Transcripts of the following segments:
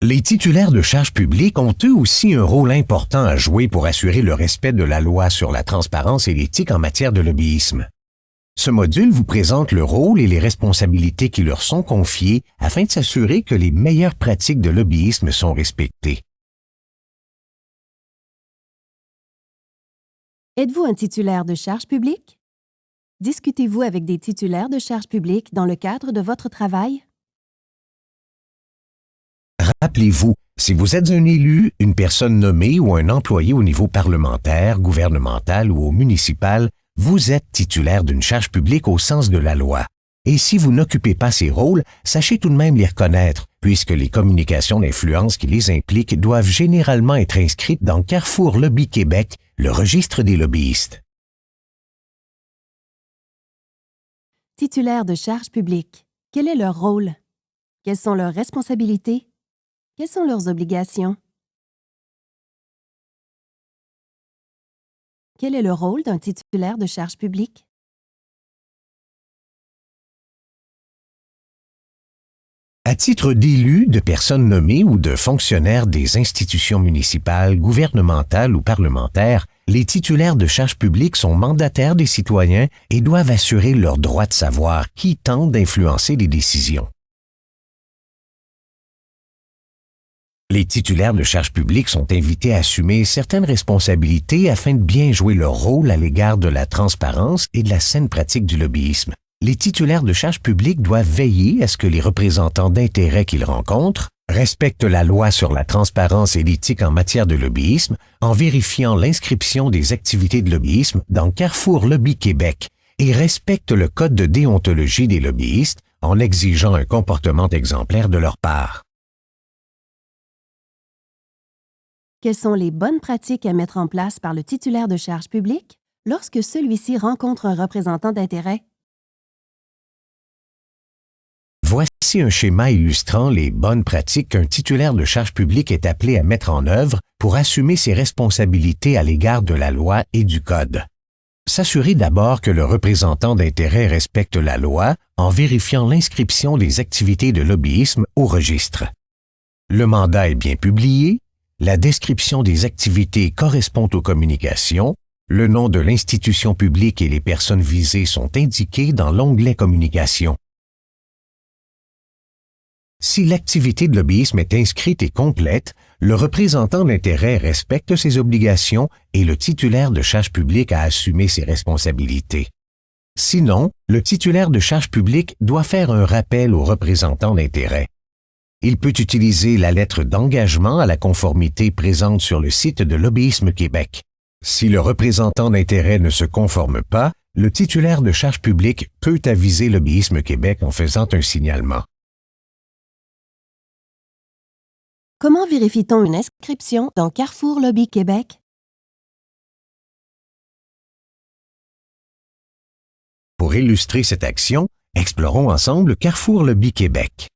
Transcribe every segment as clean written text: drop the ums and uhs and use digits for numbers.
Les titulaires de charges publiques ont eux aussi un rôle important à jouer pour assurer le respect de la loi sur la transparence et l'éthique en matière de lobbyisme. Ce module vous présente le rôle et les responsabilités qui leur sont confiées afin de s'assurer que les meilleures pratiques de lobbyisme sont respectées. Êtes-vous un titulaire de charges publiques? Discutez-vous avec des titulaires de charges publiques dans le cadre de votre travail? Rappelez-vous, si vous êtes un élu, une personne nommée ou un employé au niveau parlementaire, gouvernemental ou au municipal, vous êtes titulaire d'une charge publique au sens de la loi. Et si vous n'occupez pas ces rôles, sachez tout de même les reconnaître, puisque les communications d'influence qui les impliquent doivent généralement être inscrites dans Carrefour Lobby Québec, le registre des lobbyistes. Titulaires de charges publiques, quel est leur rôle? Quelles sont leurs responsabilités? Quelles sont leurs obligations? Quel est le rôle d'un titulaire de charges publiques? À titre d'élu, de personnes nommées ou de fonctionnaires des institutions municipales, gouvernementales ou parlementaires, les titulaires de charges publiques sont mandataires des citoyens et doivent assurer leur droit de savoir qui tente d'influencer les décisions. Les titulaires de charges publiques sont invités à assumer certaines responsabilités afin de bien jouer leur rôle à l'égard de la transparence et de la saine pratique du lobbyisme. Les titulaires de charges publiques doivent veiller à ce que les représentants d'intérêts qu'ils rencontrent respectent la loi sur la transparence et l'éthique en matière de lobbyisme en vérifiant l'inscription des activités de lobbyisme dans Carrefour Lobby Québec et respectent le code de déontologie des lobbyistes en exigeant un comportement exemplaire de leur part. Quelles sont les bonnes pratiques à mettre en place par le titulaire de charges publiques lorsque celui-ci rencontre un représentant d'intérêt? Voici un schéma illustrant les bonnes pratiques qu'un titulaire de charges publiques est appelé à mettre en œuvre pour assumer ses responsabilités à l'égard de la loi et du code. S'assurer d'abord que le représentant d'intérêt respecte la loi en vérifiant l'inscription des activités de lobbyisme au registre. Le mandat est bien publié, la description des activités correspond aux communications, le nom de l'institution publique et les personnes visées sont indiqués dans l'onglet Communications. Si l'activité de lobbyisme est inscrite et complète, le représentant d'intérêt respecte ses obligations et le titulaire de charges publiques a assumé ses responsabilités. Sinon, le titulaire de charges publiques doit faire un rappel au représentant d'intérêt. Il peut utiliser la lettre d'engagement à la conformité présente sur le site de Lobbyisme Québec. Si le représentant d'intérêt ne se conforme pas, le titulaire de charges publiques peut aviser Lobbyisme Québec en faisant un signalement. Comment vérifie-t-on une inscription dans Carrefour Lobby Québec? Pour illustrer cette action, explorons ensemble Carrefour Lobby Québec.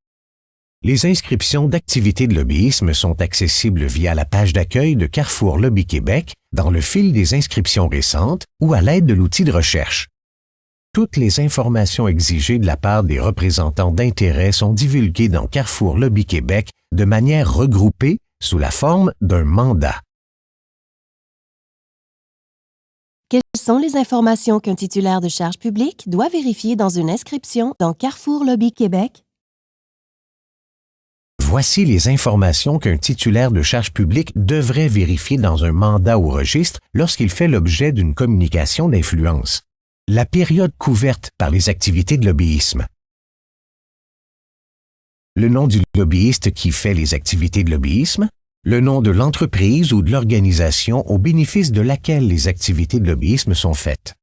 Les inscriptions d'activités de lobbyisme sont accessibles via la page d'accueil de Carrefour Lobby Québec dans le fil des inscriptions récentes ou à l'aide de l'outil de recherche. Toutes les informations exigées de la part des représentants d'intérêt sont divulguées dans Carrefour Lobby Québec de manière regroupée sous la forme d'un mandat. Quelles sont les informations qu'un titulaire de charges publiques doit vérifier dans une inscription dans Carrefour Lobby Québec? Voici les informations qu'un titulaire de charges publiques devrait vérifier dans un mandat au registre lorsqu'il fait l'objet d'une communication d'influence. La période couverte par les activités de lobbyisme. Le nom du lobbyiste qui fait les activités de lobbyisme. Le nom de l'entreprise ou de l'organisation au bénéfice de laquelle les activités de lobbyisme sont faites.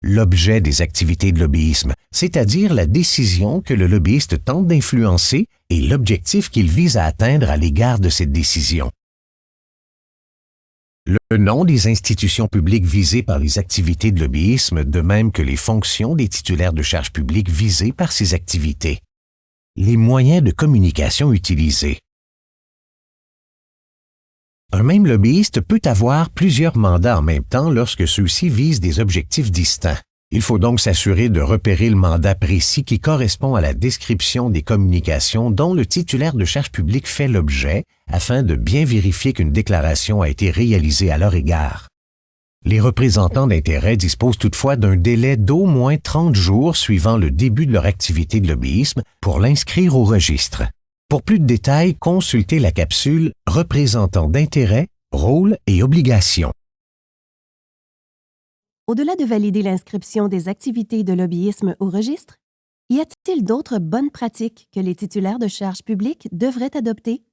L'objet des activités de lobbyisme, c'est-à-dire la décision que le lobbyiste tente d'influencer et l'objectif qu'il vise à atteindre à l'égard de cette décision. Le nom des institutions publiques visées par les activités de lobbyisme, de même que les fonctions des titulaires de charges publiques visés par ces activités. Les moyens de communication utilisés. Un même lobbyiste peut avoir plusieurs mandats en même temps lorsque ceux-ci visent des objectifs distincts. Il faut donc s'assurer de repérer le mandat précis qui correspond à la description des communications dont le titulaire de charge publique fait l'objet afin de bien vérifier qu'une déclaration a été réalisée à leur égard. Les représentants d'intérêts disposent toutefois d'un délai d'au moins 30 jours suivant le début de leur activité de lobbyisme pour l'inscrire au registre. Pour plus de détails, consultez la capsule « Représentants d'intérêts, rôles et obligations ». Au-delà de valider l'inscription des activités de lobbyisme au registre, y a-t-il d'autres bonnes pratiques que les titulaires de charges publiques devraient adopter?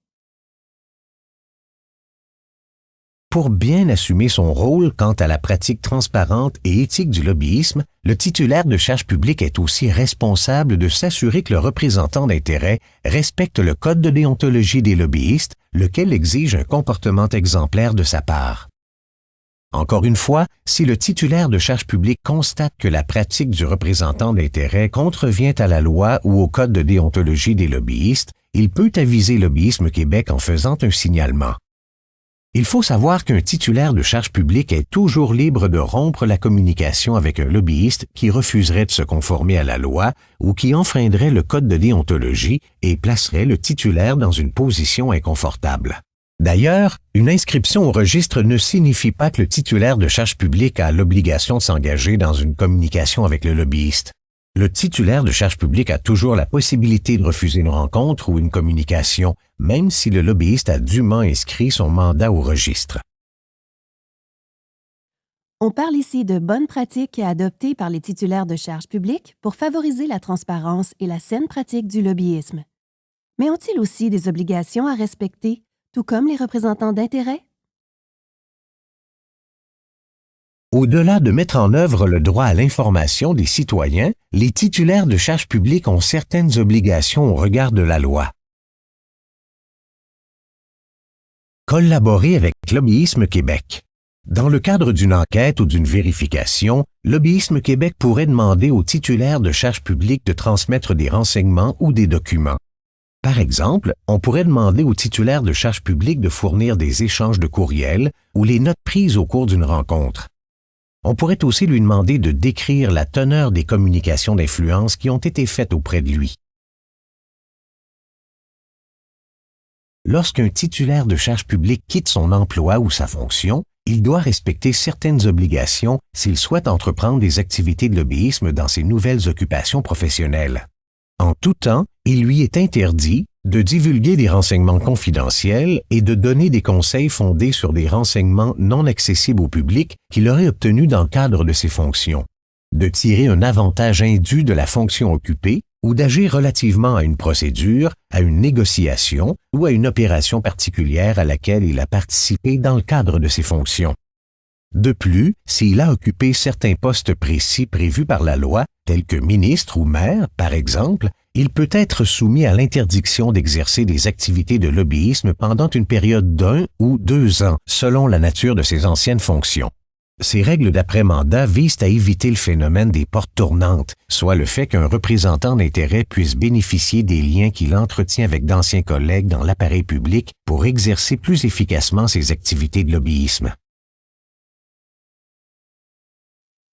Pour bien assumer son rôle quant à la pratique transparente et éthique du lobbyisme, le titulaire de charge publique est aussi responsable de s'assurer que le représentant d'intérêts respecte le code de déontologie des lobbyistes, lequel exige un comportement exemplaire de sa part. Encore une fois, si le titulaire de charge publique constate que la pratique du représentant d'intérêts contrevient à la loi ou au code de déontologie des lobbyistes, il peut aviser Lobbyisme Québec en faisant un signalement. Il faut savoir qu'un titulaire de charge publique est toujours libre de rompre la communication avec un lobbyiste qui refuserait de se conformer à la loi ou qui enfreindrait le code de déontologie et placerait le titulaire dans une position inconfortable. D'ailleurs, une inscription au registre ne signifie pas que le titulaire de charge publique a l'obligation de s'engager dans une communication avec le lobbyiste. Le titulaire de charge publique a toujours la possibilité de refuser une rencontre ou une communication, même si le lobbyiste a dûment inscrit son mandat au registre. On parle ici de bonnes pratiques à adopter par les titulaires de charges publiques pour favoriser la transparence et la saine pratique du lobbyisme. Mais ont-ils aussi des obligations à respecter, tout comme les représentants d'intérêts? Au-delà de mettre en œuvre le droit à l'information des citoyens, les titulaires de charge publique ont certaines obligations au regard de la loi. Collaborer avec Lobbyisme Québec. Dans le cadre d'une enquête ou d'une vérification, Lobbyisme Québec pourrait demander aux titulaires de charge publique de transmettre des renseignements ou des documents. Par exemple, on pourrait demander aux titulaires de charge publique de fournir des échanges de courriels ou les notes prises au cours d'une rencontre. On pourrait aussi lui demander de décrire la teneur des communications d'influence qui ont été faites auprès de lui. Lorsqu'un titulaire de charge publique quitte son emploi ou sa fonction, il doit respecter certaines obligations s'il souhaite entreprendre des activités de lobbyisme dans ses nouvelles occupations professionnelles. En tout temps, il lui est interdit de divulguer des renseignements confidentiels et de donner des conseils fondés sur des renseignements non accessibles au public qu'il aurait obtenus dans le cadre de ses fonctions, de tirer un avantage indu de la fonction occupée ou d'agir relativement à une procédure, à une négociation ou à une opération particulière à laquelle il a participé dans le cadre de ses fonctions. De plus, s'il a occupé certains postes précis prévus par la loi, tels que ministre ou maire, par exemple, il peut être soumis à l'interdiction d'exercer des activités de lobbyisme pendant une période d'1 ou 2 ans, selon la nature de ses anciennes fonctions. Ces règles d'après-mandat visent à éviter le phénomène des portes tournantes, soit le fait qu'un représentant d'intérêt puisse bénéficier des liens qu'il entretient avec d'anciens collègues dans l'appareil public pour exercer plus efficacement ses activités de lobbyisme.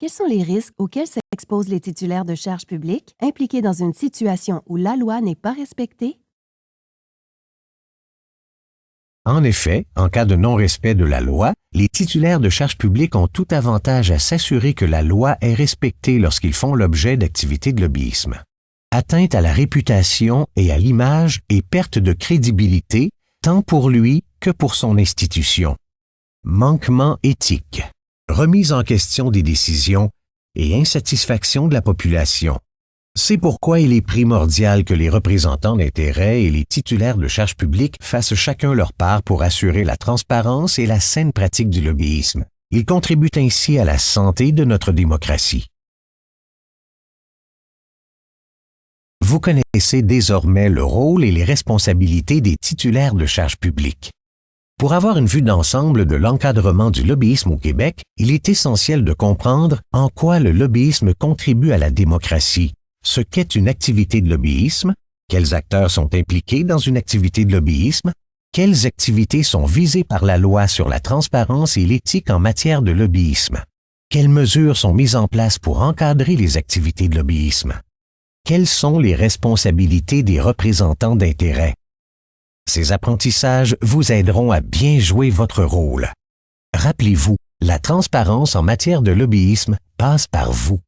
Quels sont les risques auxquels s'exposent les titulaires de charges publiques impliqués dans une situation où la loi n'est pas respectée? En effet, en cas de non-respect de la loi, les titulaires de charges publiques ont tout avantage à s'assurer que la loi est respectée lorsqu'ils font l'objet d'activités de lobbyisme. Atteinte à la réputation et à l'image et perte de crédibilité, tant pour lui que pour son institution. Manquement éthique. Remise en question des décisions et insatisfaction de la population. C'est pourquoi il est primordial que les représentants d'intérêts et les titulaires de charges publiques fassent chacun leur part pour assurer la transparence et la saine pratique du lobbyisme. Ils contribuent ainsi à la santé de notre démocratie. Vous connaissez désormais le rôle et les responsabilités des titulaires de charges publiques. Pour avoir une vue d'ensemble de l'encadrement du lobbyisme au Québec, il est essentiel de comprendre en quoi le lobbyisme contribue à la démocratie, ce qu'est une activité de lobbyisme, quels acteurs sont impliqués dans une activité de lobbyisme, quelles activités sont visées par la loi sur la transparence et l'éthique en matière de lobbyisme. Quelles mesures sont mises en place pour encadrer les activités de lobbyisme? Quelles sont les responsabilités des représentants d'intérêts? Ces apprentissages vous aideront à bien jouer votre rôle. Rappelez-vous, la transparence en matière de lobbyisme passe par vous.